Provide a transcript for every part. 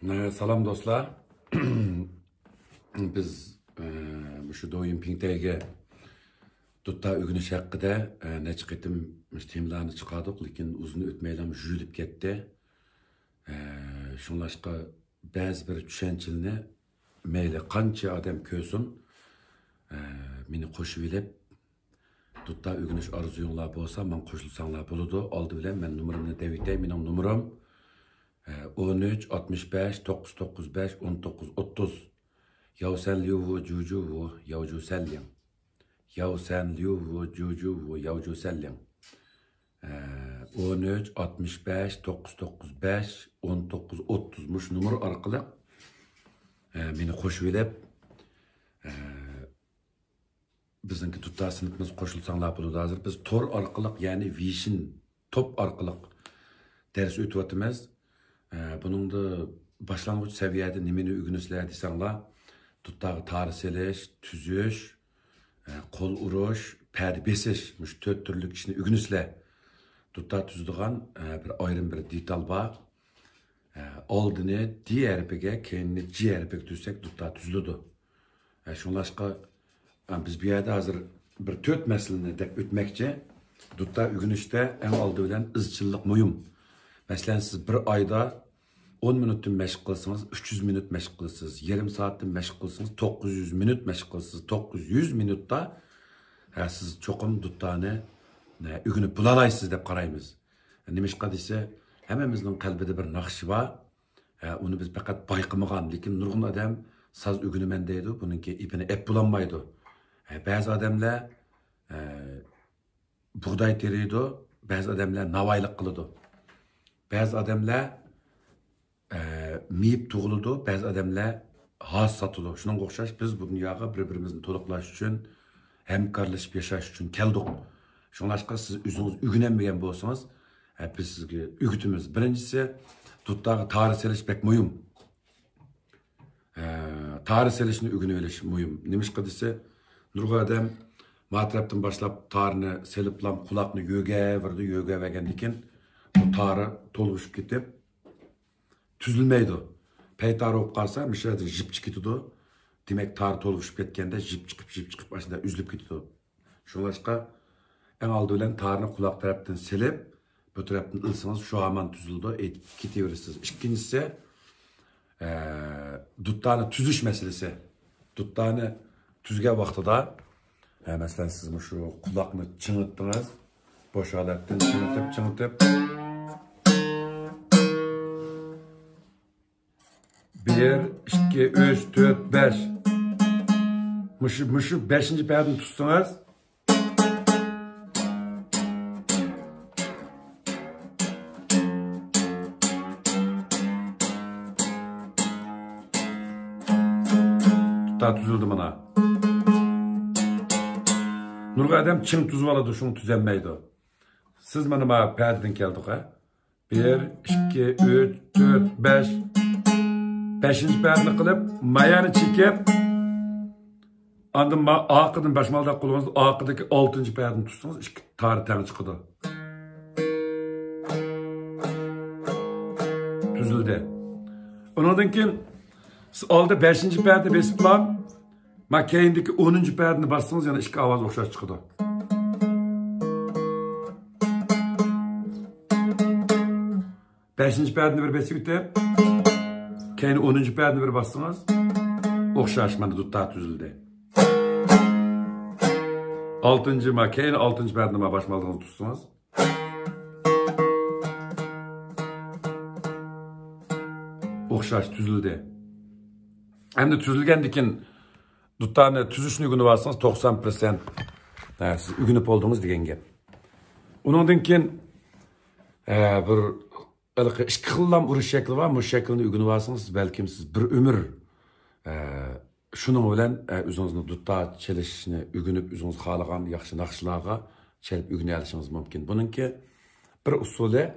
Salam dostlar. Biz şu doyum pingdagi dutta ügünüş haqqida necha qitim temlarni chiqardik, lekin uzun o'tmaylam juyilib ketdi. Shunlashqa ba'zi bir tushunchilni mayli qancha odam ko'rsin, meni qo'shib elib dutta ügünüş arzuyinglar bo'lsa, men qo'shilsanglar bo'ladi. Oldi bilan men numarimni deb aytay. Mening numarim 13 65 995 19 30. Yavsen liuvu jujuvu yavcu sellim. Yavsen liuvu jujuvu yavcu sellim. 13 65 995 19 30 muş numara arqılı meni qo'shib elib bizniki tutta sinfimiz qo'shilsanglar bo'ladi. Hozir biz tor orqali, ya'ni Vision top orqali ders o'tyapmiz. Bunun da başlangıç seviyede nimeni ügünüsler desanglar, tuttağı tarih seliş, tüzüş, kol uruş, perde besiş, müş 4 türlük işini ügünüsler. Tuttağı tüzdüğün bir ayrım bir detal var. Aldığını diğer peke, kendini diğer pek tüzsek tuttağı tüzlüdü. Şunlaşka biz bir yerde hazır bir 4 meselini de ötmekçe, tuttağı ügünüşte en aldığı bilen ızçıllık mühim. Mesela siz bir ayda 10 minutun meşgul kılsınız, 300 minut meşgul kılsınız, yarım saatin meşgul kılsınız, 900 minut meşgul kılsınız, 900 minutta siz çokum tuttağını ügünü bulalaysız dep qaraymiz. Nemişqa dese, hemimizin kalbide bir nakşı var, onu biz fakat bayqımagan, lekin nurgun adam saz ügünü men deydi, bununki ipini ep bulanmaydı. Bazı adamlar buğday teriydi, bazı adamlar navaylık kılıdı. Bazı adamlar miyip tuğuludu, bazı adamlar has satılı. Şunun qo'xshash biz bu dunyoga bir-birimizni to'liqlash uchun, hamkorlashib yashash uchun keldik. Shunlashqa siz o'zingiz ügünenmeyen bo'lsangiz, biz sizga ügütimiz. Birinchisi, tutdağı tarih selish pek muhim. Tarih selishni ügünü elish muhim. Nemişqa dese, nurg'a adam matrapdan boshlab tarihni seliplam quloqni yo'ga vergendikin, bu tarih to'lg'ishib ketib tüzülmeydi. Peytar olup kalsa, müşahede jip çıkıtıdı. Demek tarih toluşup etkende jip çıkıp aslında üzülüp gidiyordu. Şunlaşka en aldı olan tarihini kulak taraftan silip, bu taraftan ılsınız şu aman tüzüldü, gidiyorsunuz. İkincisi, duttağını tüzüş meselesi. Duttağını tüzge vakti da, mesela siz şu kulakını çınıttınız, boş aletten çınıtıp, 1, 2, 3, 4, 5. Mışı 5. perdini tutsanız. Tutta tüzüldü bana. Nurga adam çın tüzü valadı, şunu tüzenmeydi. Siz bana perdiden geldik ha. 1, 2, 3, 4, 5. 5. perdini kılıp, mayanı çekip, andın akıdın başmalda kullanınız, akıdaki 6. perdini tutsanız, iki tarihten çıkıdı. Tüzüldü. Ondan ki, aldı 5. perde besip lan, makeyindeki 10. perdini bastınız, yani iki avaz okşar çıkıdı. Beşinci perdini bir besip gitti. Keyin 10. perdini bir bastınız, okşaşmanı tuttağı tüzüldü. 6. keyin 6. perdini başmalığınızı tutsunuz. Okşaş tüzüldü. Hem de tüzülgendikin tuttağını tüzüşünü ügünü varsanız 90% siz ügünüp olduğunuz degen gep. Ondan keyin bir iki xillam uruş şekli var, bu şeklini ügünü varsınız, belki siz bir ömür şunun bilen özünüzün dutta çelişini ügünüp, özünüz xalagan yaxşı naqşlarga çelip ügünü alışınız mümkün. Bununki bir usulü,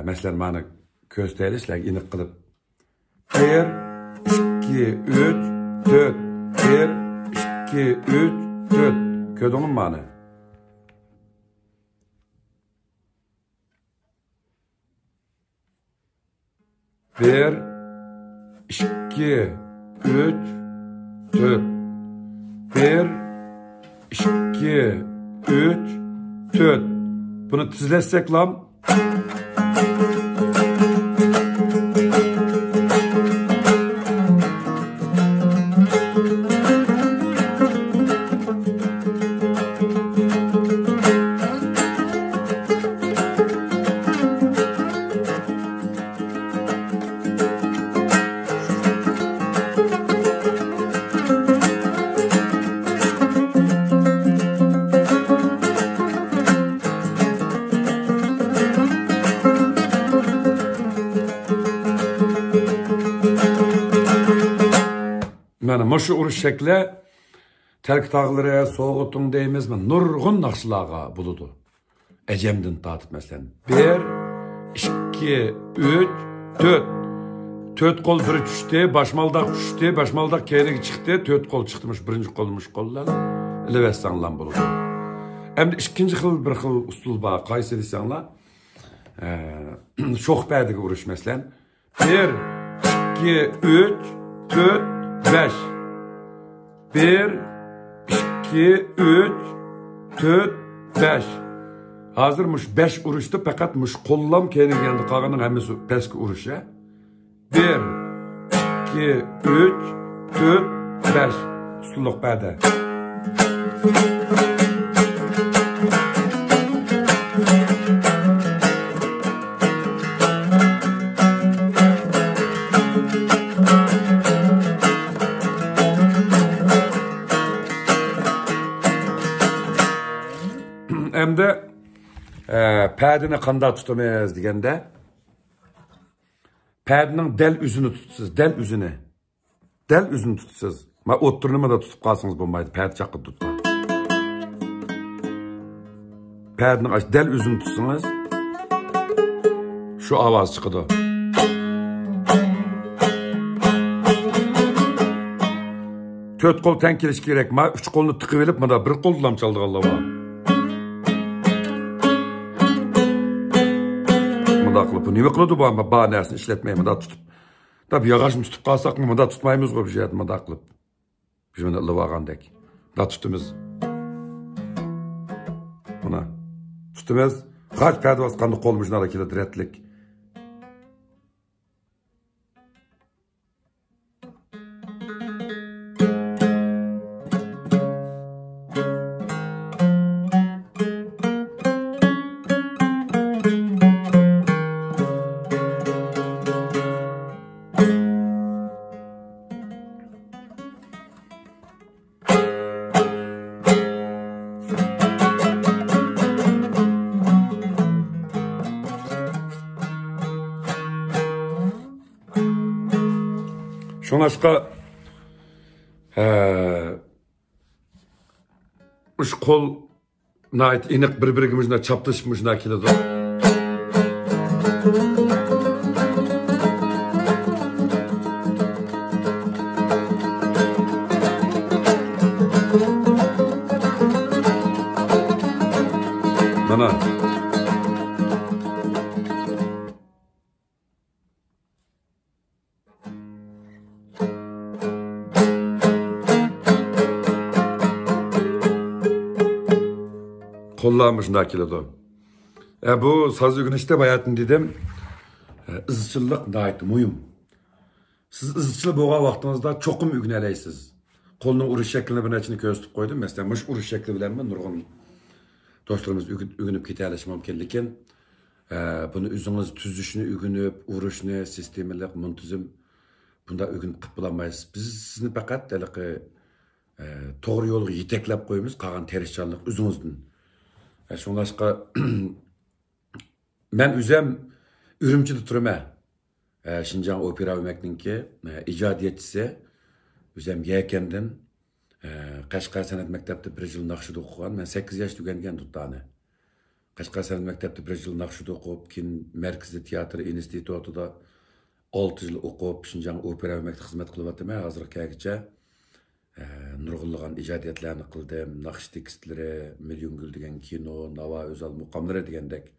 mesela bana gösteririz, inik kılıp 1, 2, 3, 4, 1, 2, 3, 4. Gördün mü bana? 1, 2, 3, 4. 1, 2, 3, 4. Bunu tizletsek lan. Mana şu uruş şekli Terk tağları, Soğutun deyimiz mi? Nurgun nakşılağa buludu. Ecemdin tatip mesela. 1, 2, 3, 4. 4 kol bir düştü, başmaldak düştü, başmaldak keyri çıktı, 4 kol çıktımış, birinci kolmuş kollar. Elevessanlan buludu. Hem de ikinci xil bir xil usul var, qaysı desanlar. Çok bədigi uruş mesela. 1, 2, 3, 4, 5. 1, 2, 3, 4, 5. Hazırmış 5 uruştu fakat muş kollam kendigendi qağının hemisi peski uruş ya. 1, 2, 3, 4, 5. Usulluk bədə. Hem de pədini qanda tutamayız degende pədinin del üzünü tutsuz, del üzünü. Del üzünü tutsuz. Ma oturunu da tutup qalsınız bulmaydı, pəd çaqı tutma. Pədinin aç, del üzünü tutsunuz. Şu avaz çıkıdı. Dört kol tenkiliş gerek. Ma üç kolunu tıkıvelip ma da bir koldan çaldık Allah'a. Bu nime kılıdı bu ama bahanesini işletmeyi da tutup. Tabi yağaç mı tutup kalsak mı da tutmayımız o bir şey etme da kılıp. Bir şey lıvağandaki. Da tutumuz. Buna. Tutumuz. Kaç perde baskanlık olmuş narakide diretlik. Şonaşka uş kol nait inek birbirimize çaptışmış nakilede. Nana. Kollarmış nakilede. Bu sazı gün işte bayatın dedim. Izçılık nait mühim. Siz ızçılı boğa vaxtınızda çokum ügnəleysiz. Kolunun uruş şeklini bir neçini köztüp koydum. Mesela mış uruş şekli bilen mi? Nurgun dostlarımız ügünüp gitəliş mümkünlikin. Bunu üzünüz tüzüşünü ügünüp, uruşunu, sistemilik, müntüzüm. Bunda ügünüp kıpılamayız. Biz sizni fakat doğru yolu yeteklep koyumuz. Kalan terişçanlık üzünüzdün. Şunlaşka ben üzem Ürümçide turma. Şinjan Opera Ömek'ninki icadiyetçisi üzem Yekendin Qashqar Sanat Mektepte bir yıl Nakşı'da okuyan. Ben 8 yaş tükengen tuttanı. Qashqar Sanat Mektepte bir yıl Nakşı'da okup, kin Merkezli Tiyatro İnstitutu'da 6 yıl okup, Şinjan Opera Ömek'te hizmet kılıvatıma. Hazır kaygice nurgulluğun icadiyetlerini kıldım. Nakş tekstleri, Milyon Gül degen kino, Nava Özal mukamları degendek.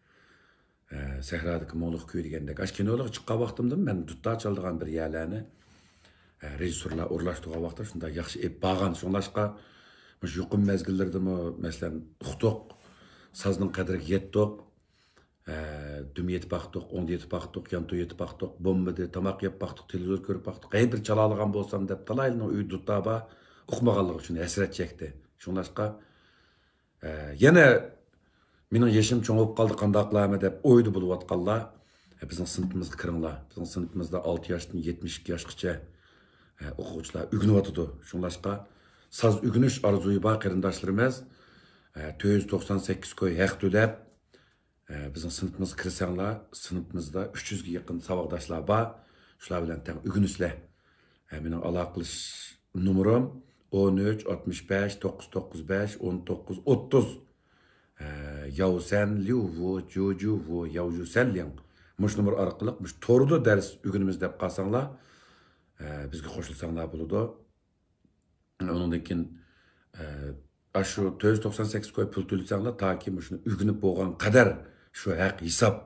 Sehradaki Moğluq köy degendek. Aş kinoluk çıkka vaxtımdım ben tutta çaldığım bir yerlerini. rejissorlar o'rlashtirgan vaqtda shunda yaxshi ep bağan. Şunlaşqa yuqum mezgillardimi mesela uqtuq, sazning qadriga yetdik. Düm yetip baktık, 10 yetip baktık, yanto yetip baktık, bombada tamak yep baktık, televizor görüp baktık. Ey bir çalalığan bolsam dep talaylıны uydu taba uqmağanlığı üçün esret çekti. Şunlaşqa yana mening yaşım çoğ olub qaldı qandaqlarmı dep oydu bulup atqanlar. Bizning sinfimizga kiringlar. Bizning sinfimizda 6 yaşdan 72 yaşgacha o'quvchilar o'rganyotdi. Shunlashqa saz o'rganish orzuyi bor qarindoshlarimiz 498 koy haq to'lab bizning sinfimizga kirsanglar, sinfimizda 300 ga yaqin saboqdoshlar bor. Shular bilan teng o'rganishlar. Mening aloqa qilish numerim 13 65 995 19 30. Yavsen Liuvu Jujuvu Yavju Selling. Muş numara arqılıq, muş torda ders o'rganimiz deb qalsanglar, bizga qo'shilsanglar bo'ladi. Ondan keyin shu 498 koy pul to'lasanglar, toki shuni o'rganib bo'lgan qadar shu haq hisob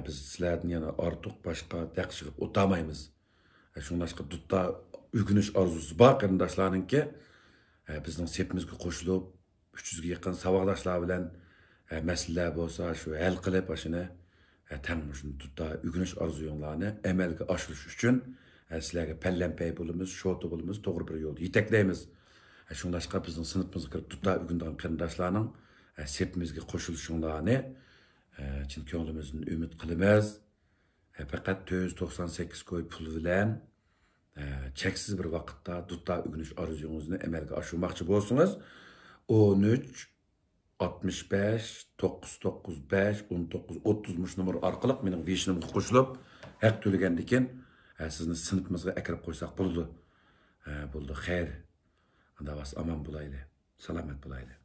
biz sizlardan yana ortiq boshqa taqshig'ib o'tamaymiz. Shunlashqa dutta o'rganish orzusi bor qarindoshlarningki, bizning sepimizga qo'shilib 300 ga yaqin saboqdoshlar bilan masalalar bo'lsa, shu hal qilib shuni tam shuni dutta o'rganish orzuyinglarni amalga oshirish uchun sizlarga pallanpay bo'lamiz, shoti bo'lamiz, to'g'ri bir yo'lda yetaklaymiz. Shunlashqa bizning sinfimizga kirib dutta o'rgangan qarindoshlarning sepimizga qo'shilishinglarni chin ko'nglimizdan umid qilamiz. Faqat 498 koy pul bilan cheksiz bir vaqtda dutta o'rganish orzuyingizni amalga oshirmoqchi bo'lsangiz 13 65 995 19 30 mush numara orqali mening vishnimga qo'shilib haq to'lagandan keyin sizni sinfimizga akirib qo'ysak bo'ldi. Bo'ldi, xayr. Anda vas aman bo'layli, salomat bo'layli.